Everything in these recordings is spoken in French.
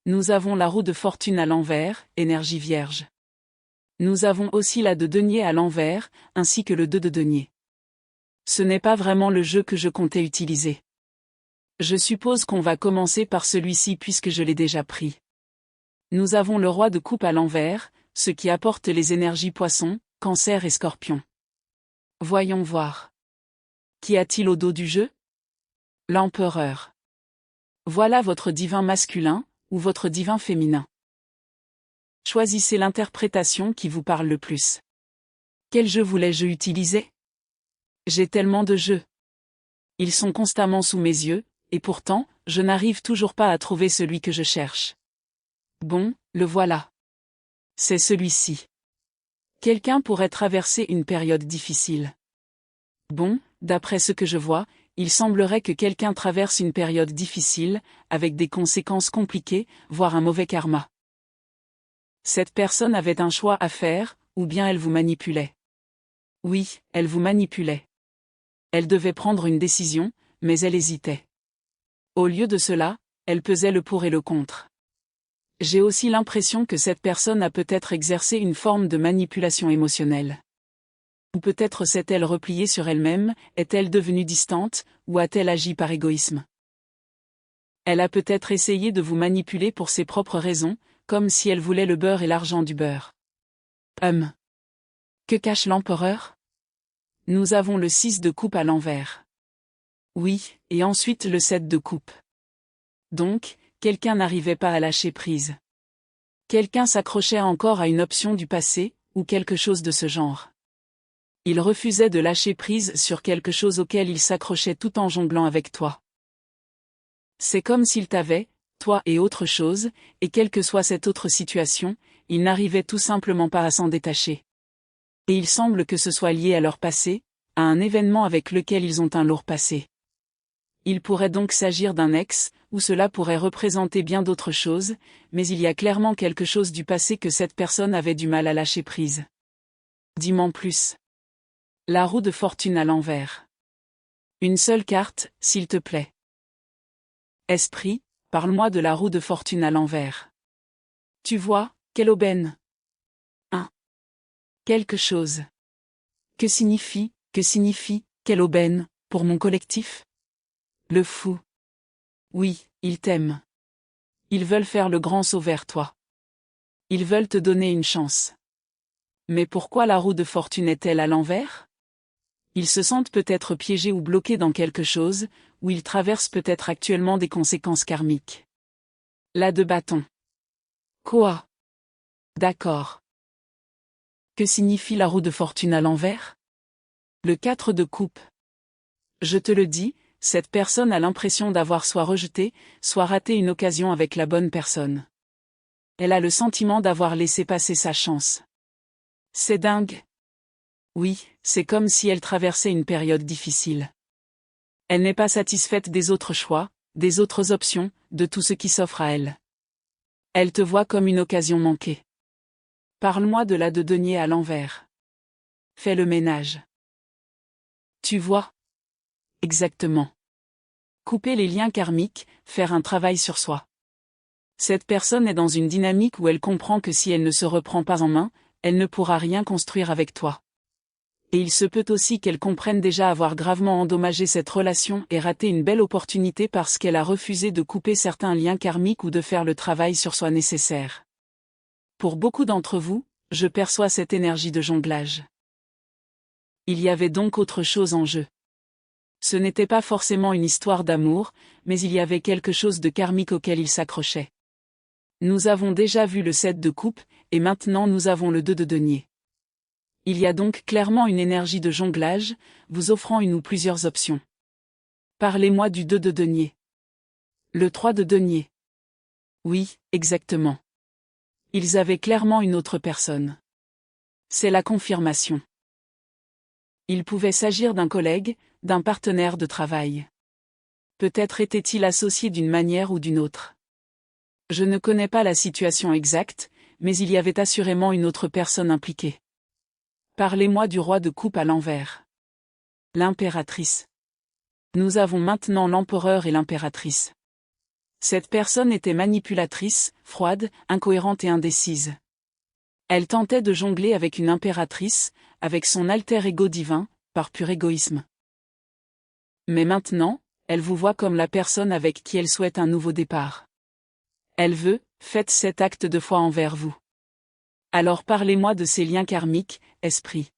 Nous avons la roue de fortune à l'envers, énergie vierge. Nous avons aussi la de denier à l'envers, ainsi que le 2 de denier. Ce n'est pas vraiment le jeu que je comptais utiliser. Je suppose qu'on va commencer par celui-ci puisque je l'ai déjà pris. Nous avons le roi de coupe à l'envers, ce qui apporte les énergies poisson, cancer et scorpion. Voyons voir. Qu'y a-t-il au dos du jeu? L'empereur. Voilà votre divin masculin, ou votre divin féminin. Choisissez l'interprétation qui vous parle le plus. Quel jeu voulais-je utiliser? J'ai tellement de jeux. Ils sont constamment sous mes yeux, et pourtant, je n'arrive toujours pas à trouver celui que je cherche. Bon, le voilà. C'est celui-ci. Quelqu'un pourrait traverser une période difficile. Bon, d'après ce que je vois, il semblerait que quelqu'un traverse une période difficile, avec des conséquences compliquées, voire un mauvais karma. Cette personne avait un choix à faire, ou bien elle vous manipulait. Oui, elle vous manipulait. Elle devait prendre une décision, mais elle hésitait. Au lieu de cela, elle pesait le pour et le contre. J'ai aussi l'impression que cette personne a peut-être exercé une forme de manipulation émotionnelle. Ou peut-être s'est-elle repliée sur elle-même, est-elle devenue distante, ou a-t-elle agi par égoïsme? Elle a peut-être essayé de vous manipuler pour ses propres raisons, comme si elle voulait le beurre et l'argent du beurre. Que cache l'empereur? Nous avons le 6 de coupe à l'envers. Oui, et ensuite le 7 de coupe. Donc, quelqu'un n'arrivait pas à lâcher prise. Quelqu'un s'accrochait encore à une option du passé, ou quelque chose de ce genre. Il refusait de lâcher prise sur quelque chose auquel il s'accrochait tout en jonglant avec toi. C'est comme s'il t'avait, toi et autre chose, et quelle que soit cette autre situation, il n'arrivait tout simplement pas à s'en détacher. Et il semble que ce soit lié à leur passé, à un événement avec lequel ils ont un lourd passé. Il pourrait donc s'agir d'un ex, ou cela pourrait représenter bien d'autres choses, mais il y a clairement quelque chose du passé que cette personne avait du mal à lâcher prise. Dis-m'en plus. La roue de fortune à l'envers. Une seule carte, s'il te plaît. Esprit, parle-moi de la roue de fortune à l'envers. Tu vois, quelle aubaine. Quelque chose. Que signifie, quelle aubaine, pour mon collectif? Le fou. Oui, ils t'aiment. Ils veulent faire le grand saut vers toi. Ils veulent te donner une chance. Mais pourquoi la roue de fortune est-elle à l'envers? Ils se sentent peut-être piégés ou bloqués dans quelque chose, ou ils traversent peut-être actuellement des conséquences karmiques. La de bâton. Quoi? D'accord. Que signifie la roue de fortune à l'envers? Le 4 de coupe. Je te le dis, cette personne a l'impression d'avoir soit rejeté, soit raté une occasion avec la bonne personne. Elle a le sentiment d'avoir laissé passer sa chance. C'est dingue. Oui, c'est comme si elle traversait une période difficile. Elle n'est pas satisfaite des autres choix, des autres options, de tout ce qui s'offre à elle. Elle te voit comme une occasion manquée. Parle-moi de la de denier à l'envers. Fais le ménage. Tu vois? Exactement. Couper les liens karmiques, faire un travail sur soi. Cette personne est dans une dynamique où elle comprend que si elle ne se reprend pas en main, elle ne pourra rien construire avec toi. Et il se peut aussi qu'elle comprenne déjà avoir gravement endommagé cette relation et raté une belle opportunité parce qu'elle a refusé de couper certains liens karmiques ou de faire le travail sur soi nécessaire. Pour beaucoup d'entre vous, je perçois cette énergie de jonglage. Il y avait donc autre chose en jeu. Ce n'était pas forcément une histoire d'amour, mais il y avait quelque chose de karmique auquel il s'accrochait. Nous avons déjà vu le 7 de coupe, et maintenant nous avons le 2 de denier. Il y a donc clairement une énergie de jonglage, vous offrant une ou plusieurs options. Parlez-moi du 2 de denier. Le 3 de denier. Oui, exactement. Ils avaient clairement une autre personne. C'est la confirmation. Il pouvait s'agir d'un collègue, d'un partenaire de travail. Peut-être était-il associé d'une manière ou d'une autre. Je ne connais pas la situation exacte, mais il y avait assurément une autre personne impliquée. Parlez-moi du roi de coupe à l'envers. L'impératrice. Nous avons maintenant l'empereur et l'impératrice. Cette personne était manipulatrice, froide, incohérente et indécise. Elle tentait de jongler avec une impératrice, avec son alter ego divin, par pur égoïsme. Mais maintenant, elle vous voit comme la personne avec qui elle souhaite un nouveau départ. Elle veut, faites cet acte de foi envers vous. Alors parlez-moi de ces liens karmiques, esprit.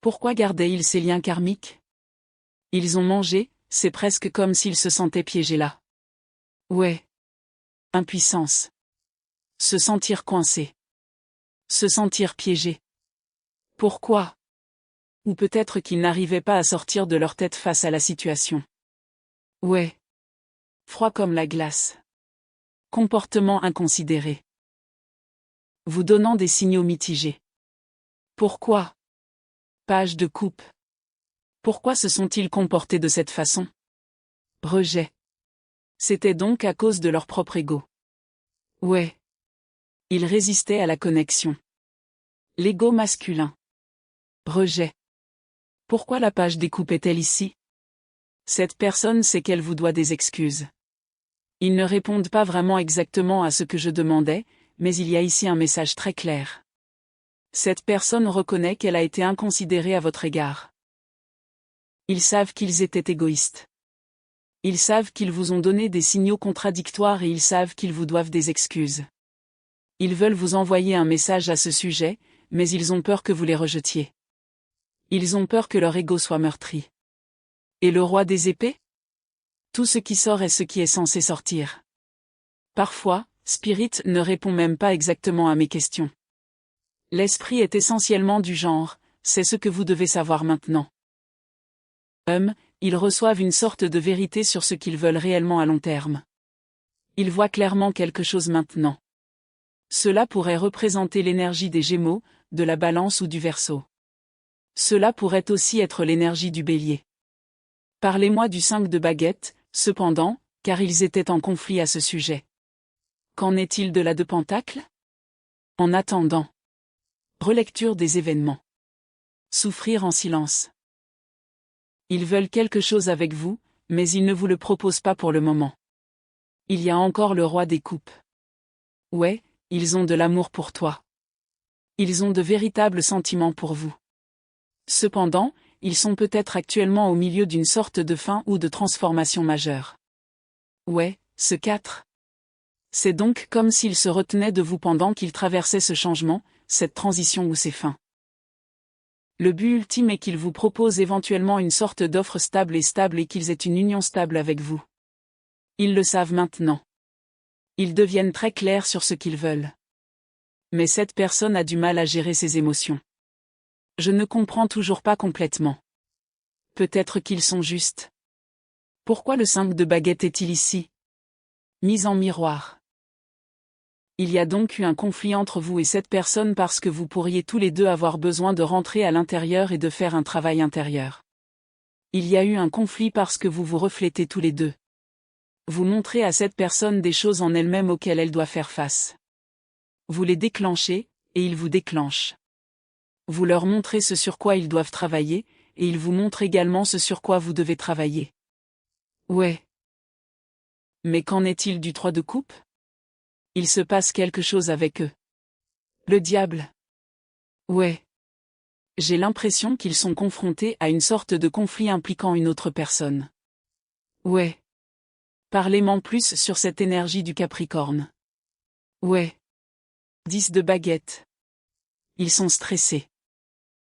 Pourquoi gardaient-ils ces liens karmiques? Ils ont mangé, c'est presque comme s'ils se sentaient piégés là. Ouais. Impuissance. Se sentir coincé. Se sentir piégé. Pourquoi? Ou peut-être qu'ils n'arrivaient pas à sortir de leur tête face à la situation. Ouais. Froid comme la glace. Comportement inconsidéré. Vous donnant des signaux mitigés. Pourquoi? Page de coupe. Pourquoi se sont-ils comportés de cette façon? Rejet. C'était donc à cause de leur propre ego. Ouais. Ils résistaient à la connexion. L'ego masculin. Rejet. Pourquoi la page découpait-elle ici? Cette personne sait qu'elle vous doit des excuses. Ils ne répondent pas vraiment exactement à ce que je demandais, mais il y a ici un message très clair. Cette personne reconnaît qu'elle a été inconsidérée à votre égard. Ils savent qu'ils étaient égoïstes. Ils savent qu'ils vous ont donné des signaux contradictoires et ils savent qu'ils vous doivent des excuses. Ils veulent vous envoyer un message à ce sujet, mais ils ont peur que vous les rejetiez. Ils ont peur que leur ego soit meurtri. Et le roi des épées? Tout ce qui sort est ce qui est censé sortir. Parfois, Spirit ne répond même pas exactement à mes questions. L'esprit est essentiellement du genre, c'est ce que vous devez savoir maintenant. Ils reçoivent une sorte de vérité sur ce qu'ils veulent réellement à long terme. Ils voient clairement quelque chose maintenant. Cela pourrait représenter l'énergie des Gémeaux, de la Balance ou du Verseau. Cela pourrait aussi être l'énergie du Bélier. Parlez-moi du 5 de baguettes, cependant, car ils étaient en conflit à ce sujet. Qu'en est-il de la de Pentacle? En attendant. Relecture des événements. Souffrir en silence. Ils veulent quelque chose avec vous, mais ils ne vous le proposent pas pour le moment. Il y a encore le roi des coupes. Ouais, ils ont de l'amour pour toi. Ils ont de véritables sentiments pour vous. Cependant, ils sont peut-être actuellement au milieu d'une sorte de fin ou de transformation majeure. Ouais, ce 4. C'est donc comme s'ils se retenaient de vous pendant qu'ils traversaient ce changement, cette transition ou ces fins. Le but ultime est qu'ils vous proposent éventuellement une sorte d'offre stable et qu'ils aient une union stable avec vous. Ils le savent maintenant. Ils deviennent très clairs sur ce qu'ils veulent. Mais cette personne a du mal à gérer ses émotions. Je ne comprends toujours pas complètement. Peut-être qu'ils sont justes. Pourquoi le 5 de baguette est-il ici? Mise en miroir. Il y a donc eu un conflit entre vous et cette personne parce que vous pourriez tous les deux avoir besoin de rentrer à l'intérieur et de faire un travail intérieur. Il y a eu un conflit parce que vous vous reflétez tous les deux. Vous montrez à cette personne des choses en elle-même auxquelles elle doit faire face. Vous les déclenchez, et ils vous déclenchent. Vous leur montrez ce sur quoi ils doivent travailler, et ils vous montrent également ce sur quoi vous devez travailler. Ouais. Mais qu'en est-il du 3 de coupe? Il se passe quelque chose avec eux. Le diable. Ouais. J'ai l'impression qu'ils sont confrontés à une sorte de conflit impliquant une autre personne. Ouais. Parlez-moi plus sur cette énergie du Capricorne. Ouais. 10 de baguette. Ils sont stressés.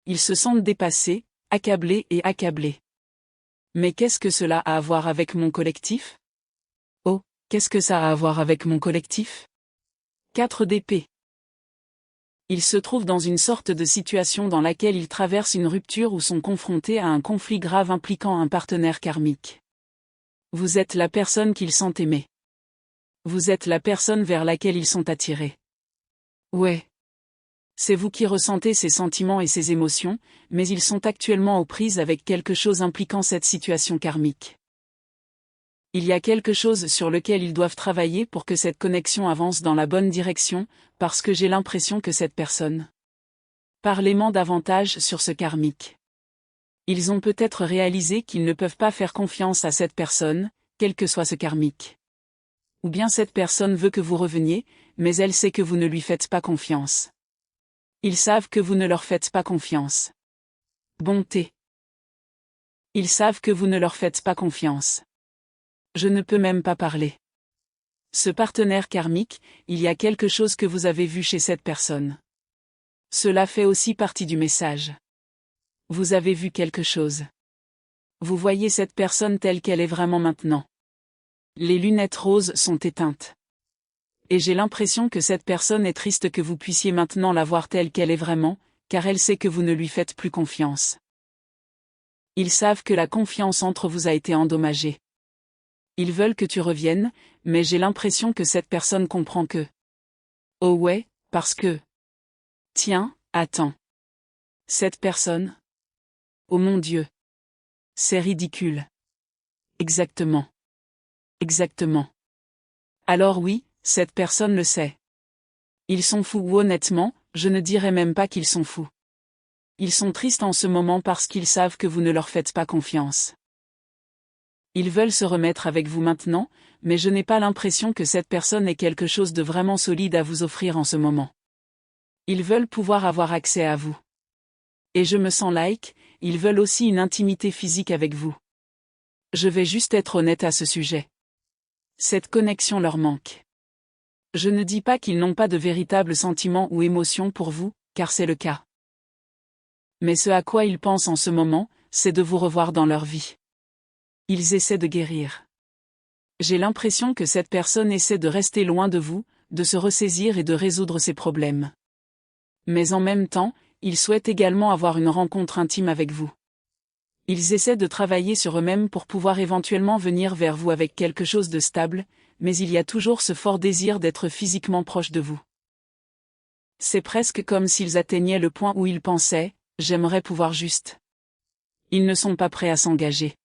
Ils se sentent dépassés, accablés et accablés. Mais qu'est-ce que cela a à voir avec mon collectif? Oh, qu'est-ce que ça a à voir avec mon collectif? 4 d'épée. Ils se trouvent dans une sorte de situation dans laquelle ils traversent une rupture ou sont confrontés à un conflit grave impliquant un partenaire karmique. Vous êtes la personne qu'ils sentent aimer. Vous êtes la personne vers laquelle ils sont attirés. Ouais. C'est vous qui ressentez ces sentiments et ces émotions, mais ils sont actuellement aux prises avec quelque chose impliquant cette situation karmique. Il y a quelque chose sur lequel ils doivent travailler pour que cette connexion avance dans la bonne direction, parce que j'ai l'impression que cette personne. Parlez-moi davantage sur ce karmique. Ils ont peut-être réalisé qu'ils ne peuvent pas faire confiance à cette personne, quel que soit ce karmique. Ou bien cette personne veut que vous reveniez, mais elle sait que vous ne lui faites pas confiance. Ils savent que vous ne leur faites pas confiance. Bonté. Ils savent que vous ne leur faites pas confiance. Je ne peux même pas parler. Ce partenaire karmique, il y a quelque chose que vous avez vu chez cette personne. Cela fait aussi partie du message. Vous avez vu quelque chose. Vous voyez cette personne telle qu'elle est vraiment maintenant. Les lunettes roses sont éteintes. Et j'ai l'impression que cette personne est triste que vous puissiez maintenant la voir telle qu'elle est vraiment, car elle sait que vous ne lui faites plus confiance. Ils savent que la confiance entre vous a été endommagée. Ils veulent que tu reviennes, mais j'ai l'impression que cette personne comprend que. Oh ouais, parce que. Tiens, attends. Cette personne. Oh mon Dieu. C'est ridicule. Exactement. Exactement. Alors oui, cette personne le sait. Ils sont fous ou honnêtement, je ne dirais même pas qu'ils sont fous. Ils sont tristes en ce moment parce qu'ils savent que vous ne leur faites pas confiance. Ils veulent se remettre avec vous maintenant, mais je n'ai pas l'impression que cette personne ait quelque chose de vraiment solide à vous offrir en ce moment. Ils veulent pouvoir avoir accès à vous. Et je me sens like, ils veulent aussi une intimité physique avec vous. Je vais juste être honnête à ce sujet. Cette connexion leur manque. Je ne dis pas qu'ils n'ont pas de véritables sentiments ou émotions pour vous, car c'est le cas. Mais ce à quoi ils pensent en ce moment, c'est de vous revoir dans leur vie. Ils essaient de guérir. J'ai l'impression que cette personne essaie de rester loin de vous, de se ressaisir et de résoudre ses problèmes. Mais en même temps, ils souhaitent également avoir une rencontre intime avec vous. Ils essaient de travailler sur eux-mêmes pour pouvoir éventuellement venir vers vous avec quelque chose de stable, mais il y a toujours ce fort désir d'être physiquement proche de vous. C'est presque comme s'ils atteignaient le point où ils pensaient « j'aimerais pouvoir juste ». Ils ne sont pas prêts à s'engager.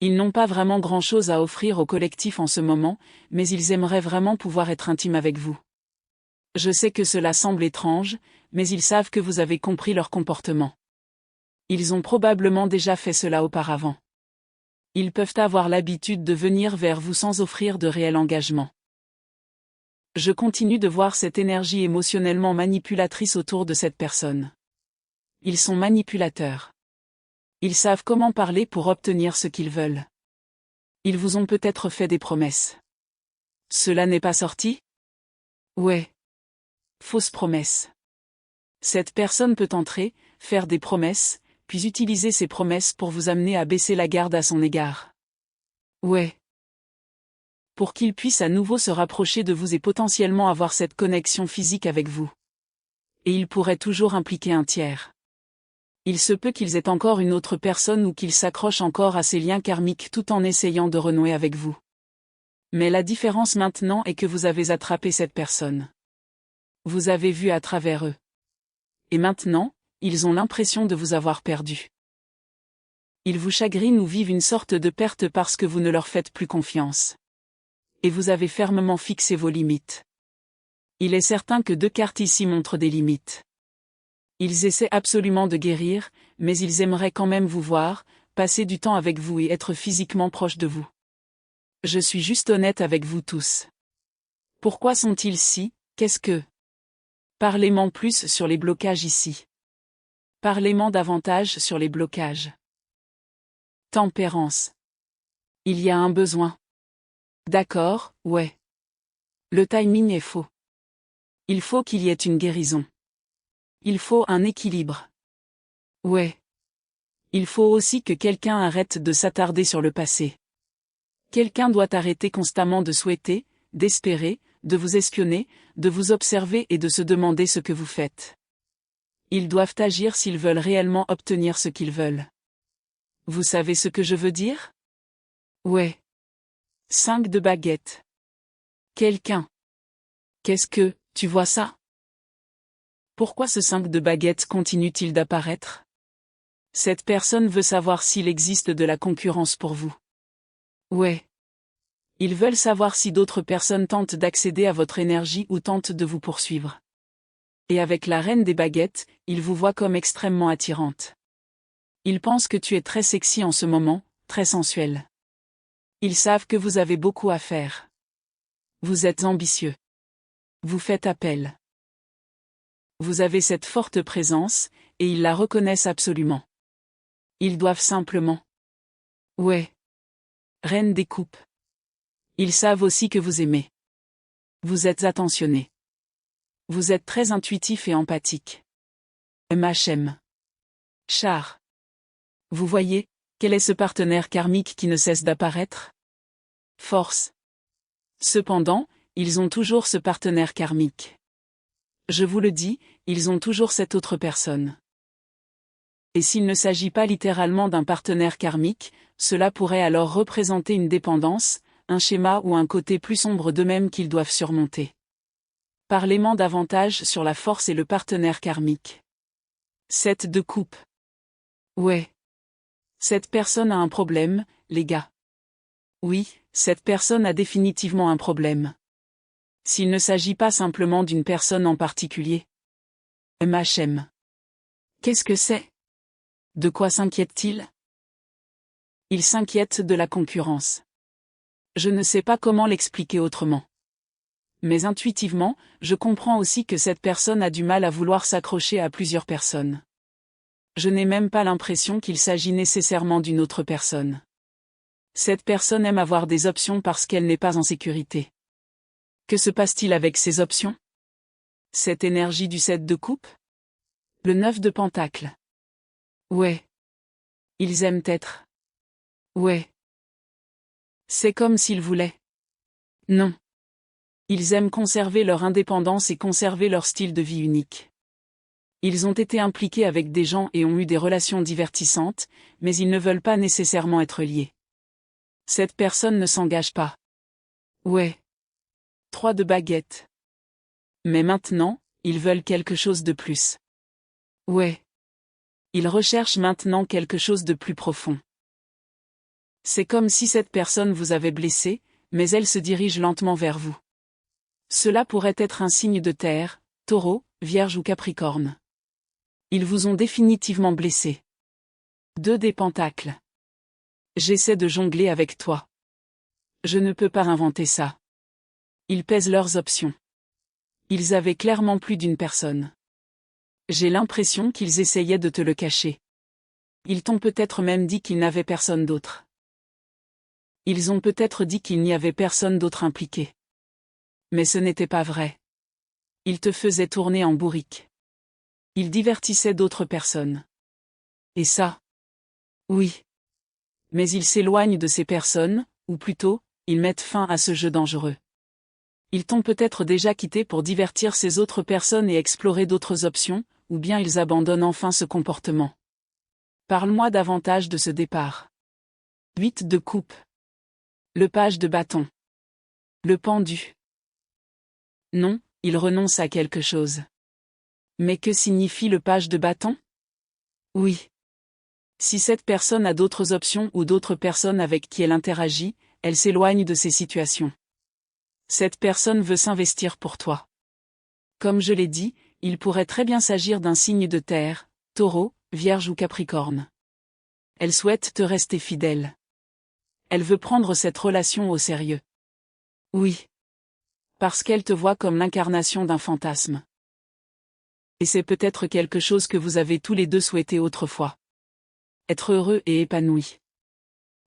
Ils n'ont pas vraiment grand-chose à offrir au collectif en ce moment, mais ils aimeraient vraiment pouvoir être intimes avec vous. Je sais que cela semble étrange, mais ils savent que vous avez compris leur comportement. Ils ont probablement déjà fait cela auparavant. Ils peuvent avoir l'habitude de venir vers vous sans offrir de réel engagement. Je continue de voir cette énergie émotionnellement manipulatrice autour de cette personne. Ils sont manipulateurs. Ils savent comment parler pour obtenir ce qu'ils veulent. Ils vous ont peut-être fait des promesses. Cela n'est pas sorti? Ouais. Fausse promesse. Cette personne peut entrer, faire des promesses, puis utiliser ces promesses pour vous amener à baisser la garde à son égard. Ouais. Pour qu'il puisse à nouveau se rapprocher de vous et potentiellement avoir cette connexion physique avec vous. Et il pourrait toujours impliquer un tiers. Il se peut qu'ils aient encore une autre personne ou qu'ils s'accrochent encore à ces liens karmiques tout en essayant de renouer avec vous. Mais la différence maintenant est que vous avez attrapé cette personne. Vous avez vu à travers eux. Et maintenant, ils ont l'impression de vous avoir perdu. Ils vous chagrinent ou vivent une sorte de perte parce que vous ne leur faites plus confiance. Et vous avez fermement fixé vos limites. Il est certain que 2 cartes ici montrent des limites. Ils essaient absolument de guérir, mais ils aimeraient quand même vous voir, passer du temps avec vous et être physiquement proche de vous. Je suis juste honnête avec vous tous. Pourquoi sont-ils si, qu'est-ce que? Parlez-moi plus sur les blocages ici. Parlez-moi davantage sur les blocages. Tempérance. Il y a un besoin. D'accord, ouais. Le timing est faux. Il faut qu'il y ait une guérison. Il faut un équilibre. Ouais. Il faut aussi que quelqu'un arrête de s'attarder sur le passé. Quelqu'un doit arrêter constamment de souhaiter, d'espérer, de vous espionner, de vous observer et de se demander ce que vous faites. Ils doivent agir s'ils veulent réellement obtenir ce qu'ils veulent. Vous savez ce que je veux dire? Ouais. 5 de baguettes. Quelqu'un. Qu'est-ce que, tu vois ça? Pourquoi ce 5 de baguettes continue-t-il d'apparaître? Cette personne veut savoir s'il existe de la concurrence pour vous. Ouais. Ils veulent savoir si d'autres personnes tentent d'accéder à votre énergie ou tentent de vous poursuivre. Et avec la reine des baguettes, ils vous voient comme extrêmement attirante. Ils pensent que tu es très sexy en ce moment, très sensuelle. Ils savent que vous avez beaucoup à faire. Vous êtes ambitieux. Vous faites appel. Vous avez cette forte présence, et ils la reconnaissent absolument. Ils doivent simplement. Ouais. Reine des coupes. Ils savent aussi que vous aimez. Vous êtes attentionné. Vous êtes très intuitif et empathique. MHM. Char. Vous voyez, quel est ce partenaire karmique qui ne cesse d'apparaître? Force. Cependant, ils ont toujours ce partenaire karmique. Je vous le dis, ils ont toujours cette autre personne. Et s'il ne s'agit pas littéralement d'un partenaire karmique, cela pourrait alors représenter une dépendance, un schéma ou un côté plus sombre d'eux-mêmes qu'ils doivent surmonter. Parlez-moi davantage sur la force et le partenaire karmique. 7 de coupe. Ouais. Cette personne a un problème, les gars. Oui, cette personne a définitivement un problème. S'il ne s'agit pas simplement d'une personne en particulier. MHM. Qu'est-ce que c'est? De quoi s'inquiète-t-il? Il s'inquiète de la concurrence. Je ne sais pas comment l'expliquer autrement. Mais intuitivement, je comprends aussi que cette personne a du mal à vouloir s'accrocher à plusieurs personnes. Je n'ai même pas l'impression qu'il s'agit nécessairement d'une autre personne. Cette personne aime avoir des options parce qu'elle n'est pas en sécurité. Que se passe-t-il avec ces options? Cette énergie du 7 de coupe? Le 9 de pentacle. Ouais. Ils aiment être. Ouais. C'est comme s'ils voulaient. Non. Ils aiment conserver leur indépendance et conserver leur style de vie unique. Ils ont été impliqués avec des gens et ont eu des relations divertissantes, mais ils ne veulent pas nécessairement être liés. Cette personne ne s'engage pas. Ouais. 3 de baguettes. Mais maintenant, ils veulent quelque chose de plus. Ouais. Ils recherchent maintenant quelque chose de plus profond. C'est comme si cette personne vous avait blessé, mais elle se dirige lentement vers vous. Cela pourrait être un signe de terre, Taureau, Vierge ou Capricorne. Ils vous ont définitivement blessé. 2 des pentacles. J'essaie de jongler avec toi. Je ne peux pas inventer ça. Ils pèsent leurs options. Ils avaient clairement plus d'une personne. J'ai l'impression qu'ils essayaient de te le cacher. Ils t'ont peut-être même dit qu'ils n'avaient personne d'autre. Ils ont peut-être dit qu'il n'y avait personne d'autre impliqué. Mais ce n'était pas vrai. Ils te faisaient tourner en bourrique. Ils divertissaient d'autres personnes. Et ça? Oui. Mais ils s'éloignent de ces personnes, ou plutôt, ils mettent fin à ce jeu dangereux. Ils t'ont peut-être déjà quitté pour divertir ces autres personnes et explorer d'autres options, ou bien ils abandonnent enfin ce comportement. Parle-moi davantage de ce départ. 8 de coupe. Le page de bâton. Le pendu. Non, il renonce à quelque chose. Mais que signifie le page de bâton? Oui. Si cette personne a d'autres options ou d'autres personnes avec qui elle interagit, elle s'éloigne de ces situations. Cette personne veut s'investir pour toi. Comme je l'ai dit, il pourrait très bien s'agir d'un signe de terre, Taureau, Vierge ou Capricorne. Elle souhaite te rester fidèle. Elle veut prendre cette relation au sérieux. Oui. Parce qu'elle te voit comme l'incarnation d'un fantasme. Et c'est peut-être quelque chose que vous avez tous les deux souhaité autrefois. Être heureux et épanoui.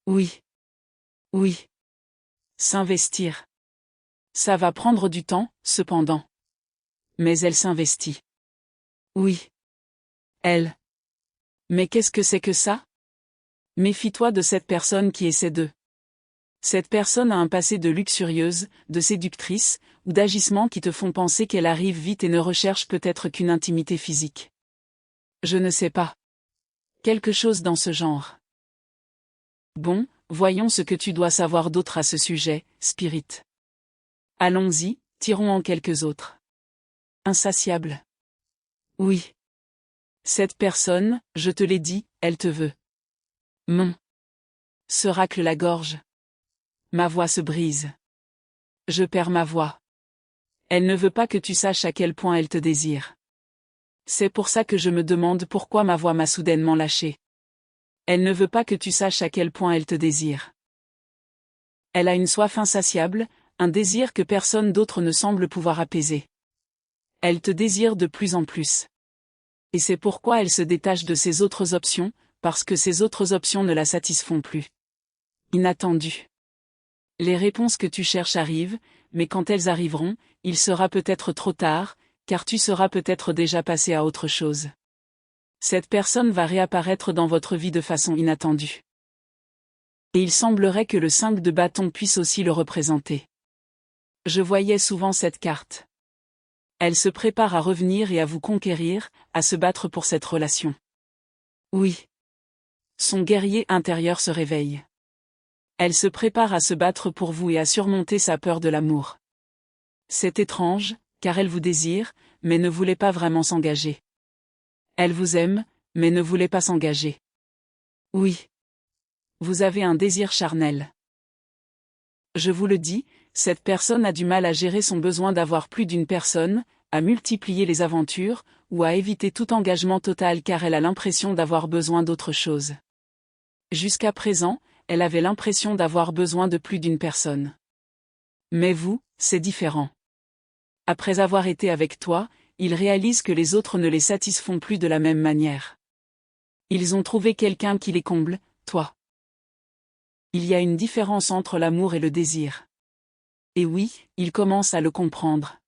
Oui. Oui. S'investir. Ça va prendre du temps, cependant. Mais elle s'investit. Oui. Elle. Mais qu'est-ce que c'est que ça? Méfie-toi de cette personne qui essaie de. Cette personne a un passé de luxurieuse, de séductrice, ou d'agissements qui te font penser qu'elle arrive vite et ne recherche peut-être qu'une intimité physique. Je ne sais pas. Quelque chose dans ce genre. Bon, voyons ce que tu dois savoir d'autre à ce sujet, Spirit. Allons-y, tirons en quelques autres. Insatiable. Oui. Cette personne, je te l'ai dit, elle te veut. Se racle la gorge. Ma voix se brise. Je perds ma voix. Elle ne veut pas que tu saches à quel point elle te désire. C'est pour ça que je me demande pourquoi ma voix m'a soudainement lâché. Elle ne veut pas que tu saches à quel point elle te désire. Elle a une soif insatiable, un désir que personne d'autre ne semble pouvoir apaiser. Elle te désire de plus en plus. Et c'est pourquoi elle se détache de ses autres options, parce que ces autres options ne la satisfont plus. Inattendu. Les réponses que tu cherches arrivent, mais quand elles arriveront, il sera peut-être trop tard, car tu seras peut-être déjà passé à autre chose. Cette personne va réapparaître dans votre vie de façon inattendue. Et il semblerait que le 5 de bâton puisse aussi le représenter. Je voyais souvent cette carte. Elle se prépare à revenir et à vous conquérir, à se battre pour cette relation. Oui. Son guerrier intérieur se réveille. Elle se prépare à se battre pour vous et à surmonter sa peur de l'amour. C'est étrange, car elle vous désire, mais ne voulait pas vraiment s'engager. Elle vous aime, mais ne voulait pas s'engager. Oui. Vous avez un désir charnel. Je vous le dis, cette personne a du mal à gérer son besoin d'avoir plus d'une personne, à multiplier les aventures, ou à éviter tout engagement total car elle a l'impression d'avoir besoin d'autre chose. Jusqu'à présent, elle avait l'impression d'avoir besoin de plus d'une personne. Mais vous, c'est différent. Après avoir été avec toi, ils réalisent que les autres ne les satisfont plus de la même manière. Ils ont trouvé quelqu'un qui les comble, toi. Il y a une différence entre l'amour et le désir. Et oui, ils commencent à le comprendre.